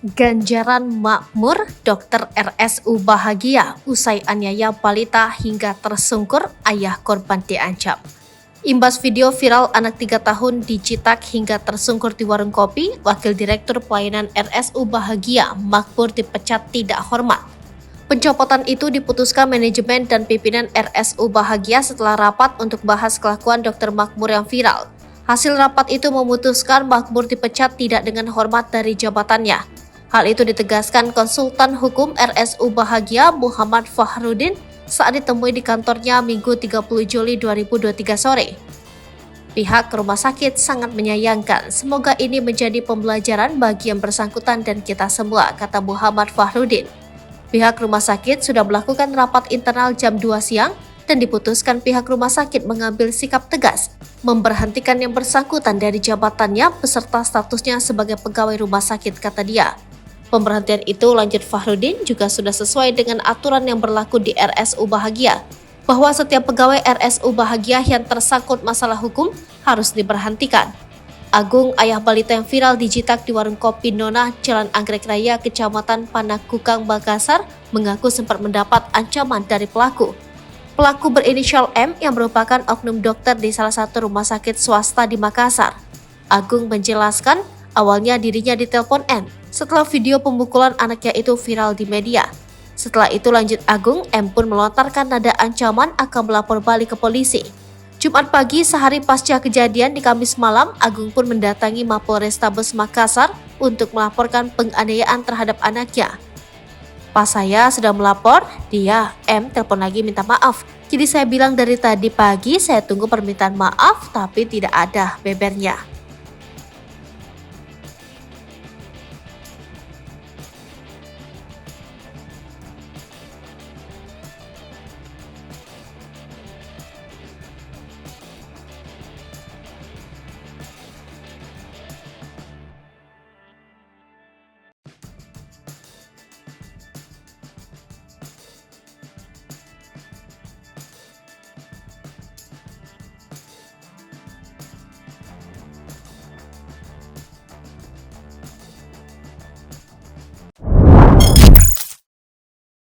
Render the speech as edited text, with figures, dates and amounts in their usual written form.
Ganjaran makmur, dokter RSU bahagia usai aniaya balita hingga tersungkur, ayah korban diancam. Imbas video viral anak 3 tahun dicitak hingga tersungkur di warung kopi, Wakil Direktur Pelayanan RSU Bahagia Makmur dipecat tidak hormat. Pencopotan itu diputuskan manajemen dan pimpinan RSU Bahagia setelah rapat untuk bahas kelakuan dokter Makmur yang viral. Hasil rapat itu memutuskan Makmur dipecat tidak dengan hormat dari jabatannya. Hal itu ditegaskan konsultan hukum RSU Bahagia Muhammad Fahrudin saat ditemui di kantornya Minggu 30 Juli 2023 sore. Pihak rumah sakit sangat menyayangkan, semoga ini menjadi pembelajaran bagi yang bersangkutan dan kita semua, kata Muhammad Fahrudin. Pihak rumah sakit sudah melakukan rapat internal jam 2 siang dan diputuskan pihak rumah sakit mengambil sikap tegas, memberhentikan yang bersangkutan dari jabatannya beserta statusnya sebagai pegawai rumah sakit, kata dia. Pemberhentian itu, lanjut Fahrudin, juga sudah sesuai dengan aturan yang berlaku di RSU Bahagia, bahwa setiap pegawai RSU Bahagia yang tersangkut masalah hukum harus diberhentikan. Agung, ayah balita yang viral dijitak di warung kopi Nona, Jalan Anggrek Raya, Kecamatan Panakukang, Makassar, mengaku sempat mendapat ancaman dari pelaku. Pelaku berinisial M yang merupakan oknum dokter di salah satu rumah sakit swasta di Makassar. Agung menjelaskan, awalnya dirinya ditelepon M setelah video pemukulan anaknya itu viral di media. Setelah itu, lanjut Agung, M pun melontarkan nada ancaman akan melapor balik ke polisi. Jumat pagi, sehari pasca kejadian di Kamis malam, Agung pun mendatangi Mapolrestabes Makassar untuk melaporkan penganiayaan terhadap anaknya. Pas saya sudah melapor, dia, M, telepon lagi minta maaf. Jadi saya bilang dari tadi pagi saya tunggu permintaan maaf, tapi tidak ada, bebernya.